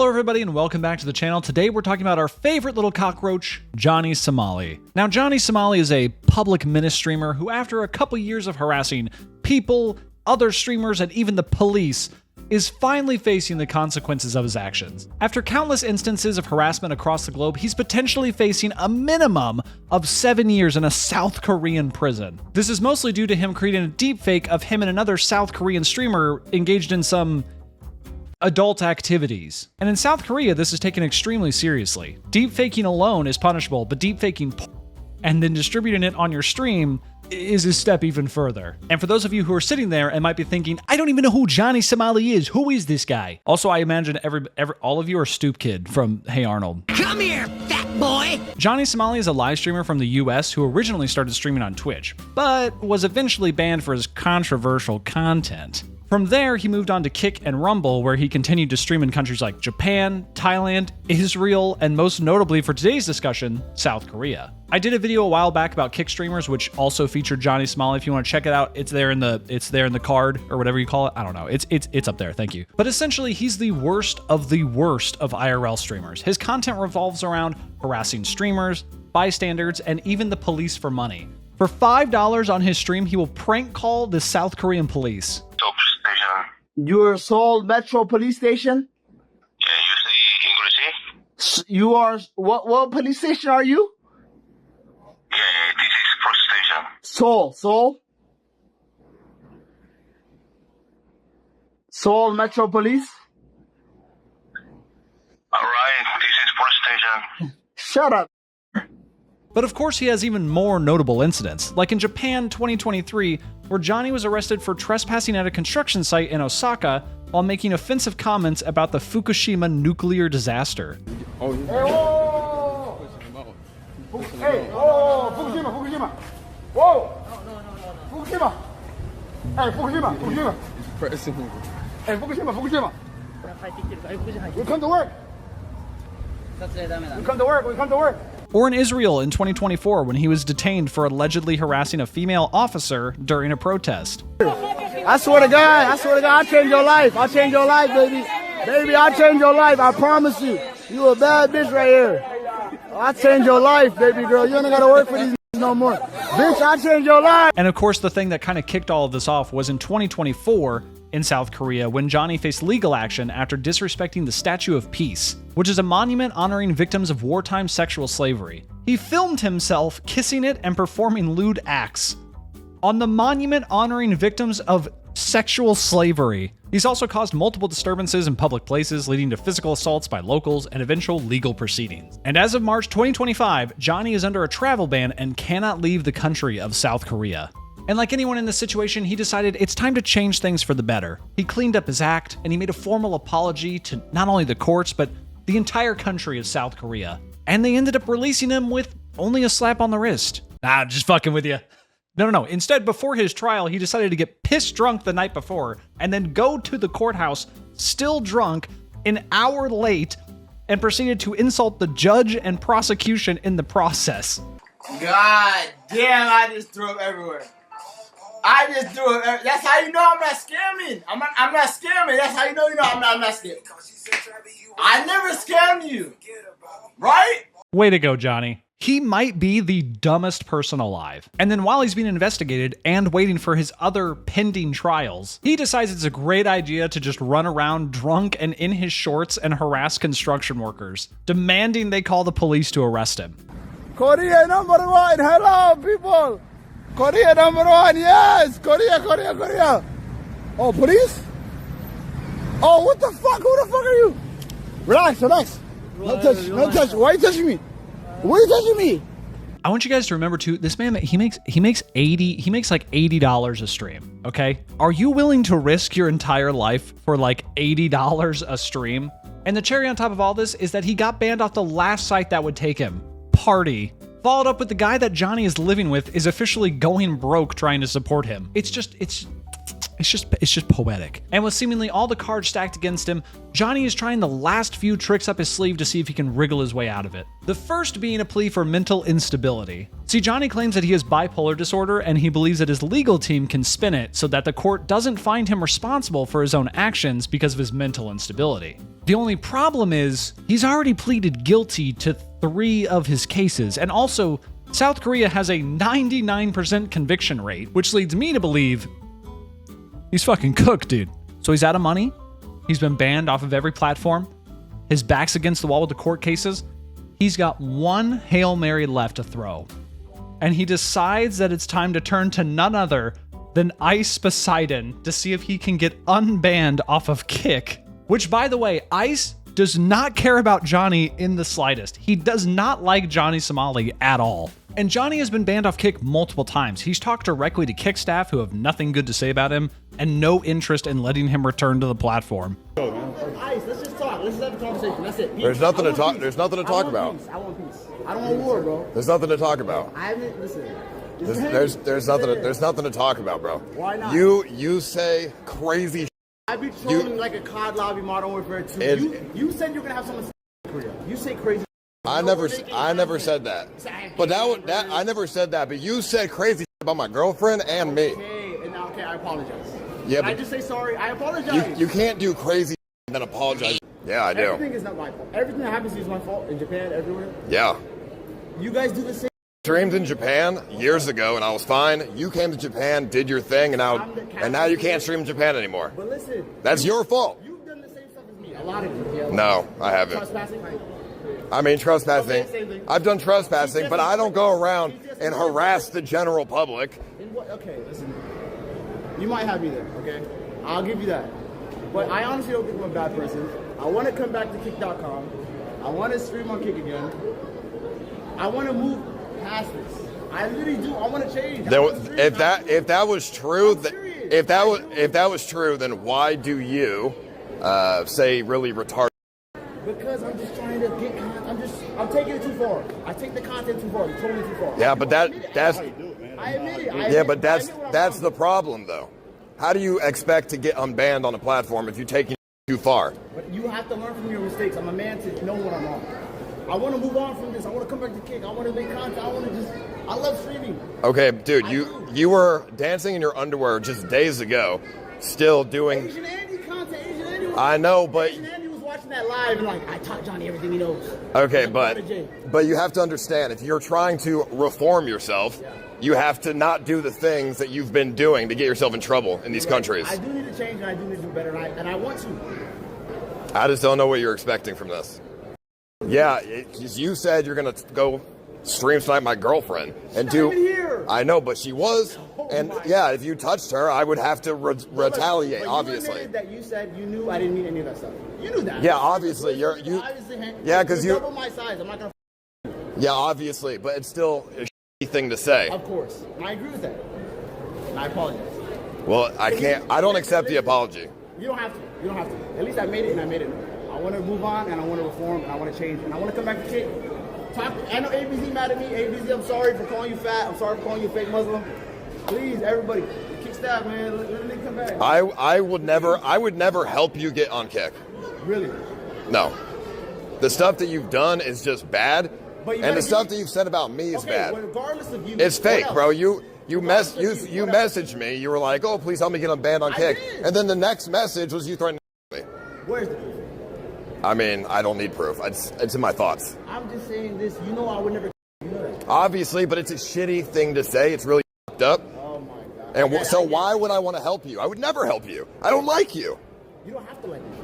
Hello everybody and welcome back to the channel. Today we're talking about our favorite little cockroach, Johnny Somali. Now Johnny Somali is a public menace streamer who, after a couple years of harassing people, other streamers, and even the police, is finally facing the consequences of his actions. After countless instances of harassment across the globe, he's potentially facing a minimum of 7 years in a South Korean prison. This is mostly due to him creating a deepfake of him and another South Korean streamer engaged in some adult activities. And in South Korea, this is taken extremely seriously. Deepfaking alone is punishable, but deepfaking and then distributing it on your stream is a step even further. And for those of you who are sitting there and might be thinking, I don't even know who Johnny Somali is. Who is this guy? Also, I imagine all of you are Stoop Kid from Hey Arnold. Come here, fat boy! Johnny Somali is a live streamer from the US who originally started streaming on Twitch, but was eventually banned for his controversial content. From there, he moved on to Kick and Rumble, where he continued to stream in countries like Japan, Thailand, Israel, and most notably for today's discussion, South Korea. I did a video a while back about Kick streamers, which also featured Johnny Somali. If you want to check it out, it's there in the card or whatever you call it. I don't know. It's up there. Thank you. But essentially, he's the worst of IRL streamers. His content revolves around harassing streamers, bystanders, and even the police for money. For $5 on his stream, he will prank call the South Korean police. Your Seoul Metro Police Station? Yeah, you say English? You are, what police station are you? Yeah, this is police station. Seoul Metro Police? Alright, this is police station. Shut up. But of course, he has even more notable incidents, like in Japan 2023, where Johnny was arrested for trespassing at a construction site in Osaka while making offensive comments about the Fukushima nuclear disaster. Oh, yeah. Hey, Fukushima. Whoa! Fukushima. Hey, Fukushima. Hey, Fukushima. We come to work. Or in Israel in 2024, when he was detained for allegedly harassing a female officer during a protest. I swear to God, I'll change your life. I'll change your life, baby. Baby, I'll change your life. I promise you. You a bad bitch right here. I'll change your life, baby girl. You ain't gotta work for these no more. Bitch, I'll change your life. And of course, the thing that kind of kicked all of this off was in 2024 in South Korea, when Johnny faced legal action after disrespecting the Statue of Peace, which is a monument honoring victims of wartime sexual slavery. He filmed himself kissing it and performing lewd acts on the monument honoring victims of sexual slavery. He's also caused multiple disturbances in public places, leading to physical assaults by locals and eventual legal proceedings. And as of March 2025, Johnny is under a travel ban and cannot leave the country of South Korea. And like anyone in this situation, he decided it's time to change things for the better. He cleaned up his act, and he made a formal apology to not only the courts, but the entire country of South Korea. And they ended up releasing him with only a slap on the wrist. Just fucking with you. No. Instead, before his trial, he decided to get pissed drunk the night before, and then go to the courthouse, still drunk, an hour late, and proceeded to insult the judge and prosecution in the process. God damn, I just threw up everywhere. That's how you know I'm not scamming. I'm not scamming. That's how you know I'm not scamming. I never scammed you. Right? Way to go, Johnny. He might be the dumbest person alive. And then while he's being investigated and waiting for his other pending trials, he decides it's a great idea to just run around drunk and in his shorts and harass construction workers, demanding they call the police to arrest him. Korea #1. Hello, people. Korea #1, yes! Korea! Oh, police? Oh, what the fuck? Who the fuck are you? Relax. No touch. Why are you touching me? Why are you touching me? I want you guys to remember too, this man, he makes like $80 a stream, okay? Are you willing to risk your entire life for like $80 a stream? And the cherry on top of all this is that he got banned off the last site that would take him, Party. Followed up with the guy that Johnny is living with is officially going broke trying to support him. It's It's just poetic. And with seemingly all the cards stacked against him, Johnny is trying the last few tricks up his sleeve to see if he can wriggle his way out of it. The first being a plea for mental instability. See, Johnny claims that he has bipolar disorder and he believes that his legal team can spin it so that the court doesn't find him responsible for his own actions because of his mental instability. The only problem is, he's already pleaded guilty to 3 of his cases, and also, South Korea has a 99% conviction rate, which leads me to believe he's fucking cooked, dude. So he's out of money. He's been banned off of every platform. His back's against the wall with the court cases. He's got one Hail Mary left to throw. And he decides that it's time to turn to none other than Ice Poseidon to see if he can get unbanned off of Kick. Which, by the way, Ice does not care about Johnny in the slightest. He does not like Johnny Somali at all. And Johnny has been banned off Kick multiple times. He's talked directly to Kick staff who have nothing good to say about him and no interest in letting him return to the platform. Ice, let's just talk. Let's just have a conversation. That's it. Peace. There's nothing to talk. Peace. There's nothing to talk about. Peace. I want peace. I don't want war, bro. There's nothing to talk about. I haven't. Listen. There's nothing to talk about, bro. Why not? You say crazy. I be trolling like a COD lobby Modern Warfare 2. You said you're gonna have someone in Korea. You say crazy. I never said that. But I never said that. But you said crazy about my girlfriend and me. Okay, I apologize. Yeah, I just say sorry. I apologize. You can't do crazy and then apologize. Yeah, I do. Everything is not my fault. Everything that happens is my fault in Japan, everywhere. Yeah. You guys do the same. Streamed in Japan years ago and I was fine. You came to Japan, did your thing, and now you can't stream in Japan anymore. But listen, that's your fault. You've done the same stuff as me. A lot of you. Yeah. No, I haven't. Trespassing. I mean, trespassing. Okay, I've done trespassing, but I don't go around and harass the general public. Okay, listen. You might have me there, okay? I'll give you that. But I honestly don't think I'm a bad person. I want to come back to kick.com. I want to stream on Kick again. I want to move past this. I literally do. I want to change. If that was true, if that was true, then why do you say really retarded? Because I'm just trying to get content. I'm taking it too far. I take the content too far. It's totally too far. Yeah, but that's. I admit it. Yeah, but that's the problem, though. How do you expect to get unbanned on a platform if you're taking it too far? But you have to learn from your mistakes. I'm a man to know when I'm wrong. I want to move on from this. I want to come back to Kick. I want to make content. I love streaming. Okay, dude, you were dancing in your underwear just days ago, still doing. Asian Andy content. Asian Andy. I know, but. Asian Andy was watching that live and like, I taught Johnny everything he knows. Okay, but you have to understand, if you're trying to reform yourself, you have to not do the things that you've been doing to get yourself in trouble in these countries. I do need to change and I do need to do better and I want to. I just don't know what you're expecting from this. Yeah, you said you're going to go stream snipe my girlfriend. And She's not even here. I know, but she was. And yeah, if you touched her, I would have to retaliate, but obviously. You that you said you knew I didn't mean any of that stuff. You knew that. Yeah, obviously. Yeah, because you double my size. I'm not going to. Yeah, obviously, but it's still a shitty thing to say. Of course. And I agree with that. And I apologize. Well, I don't accept the apology. You don't have to. You don't have to. At least I made it and I made it. I want to move on and I want to reform and I want to change and I want to come back to Kick. I know ABZ mad at me. ABZ, I'm sorry for calling you fat. I'm sorry for calling you a fake Muslim. Please, everybody, Kick staff, man, let me come back. I would never help you get on Kick. Really? No. The stuff that you've done is just bad, and the stuff that you've said about me is bad. Well, regardless of you, it's fake, bro. You messaged me. You were like, "Oh, please help me get unbanned on Kick," and then the next message was you threatening me. Where's the proof? I mean, I don't need proof. It's in my thoughts. I'm just saying this. You know I would never. You know that. Obviously, but it's a shitty thing to say. It's really fucked up. Oh my god. And so why would I want to help you? I would never help you. I don't like you. You don't have to like me.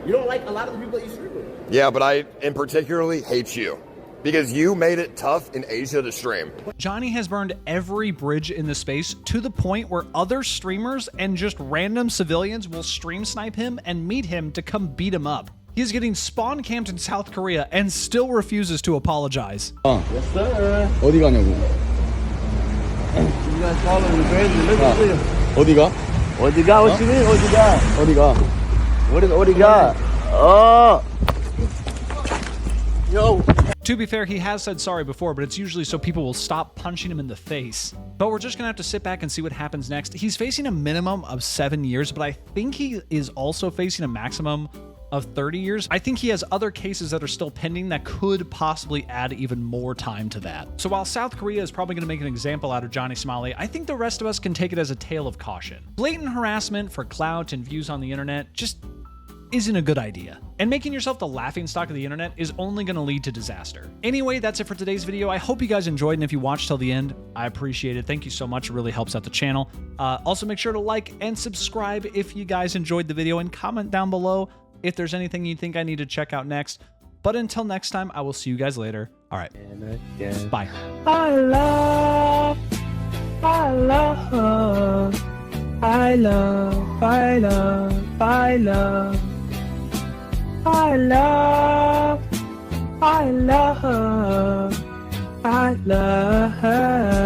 You don't like a lot of the people that you stream with. Yeah, but I, in particularly, hate you. Because you made it tough in Asia to stream. Johnny has burned every bridge in the space to the point where other streamers and just random civilians will stream snipe him and meet him to come beat him up. He is getting spawn camped in South Korea and still refuses to apologize. Yes, sir. 어디 가냐고? You guys following me crazy? Look at you. 어디가? 어디가? What you mean? 어디가? 어디가? What is 어디가? Oh. Yo. To be fair, he has said sorry before, but it's usually so people will stop punching him in the face. But we're just gonna have to sit back and see what happens next. He's facing a minimum of 7 years, but I think he is also facing a maximum of 30 years. I think he has other cases that are still pending that could possibly add even more time to that. So while South Korea is probably gonna make an example out of Johnny Somali, I think the rest of us can take it as a tale of caution. Blatant harassment for clout and views on the internet just isn't a good idea. And making yourself the laughingstock of the internet is only going to lead to disaster. Anyway, that's it for today's video. I hope you guys enjoyed, and if you watched till the end, I appreciate it. Thank you so much. It really helps out the channel. Also, make sure to like and subscribe if you guys enjoyed the video, and comment down below if there's anything you think I need to check out next. But until next time, I will see you guys later. All right. Bye. I love, I love, I love, I love, I love, I love, I love, I love.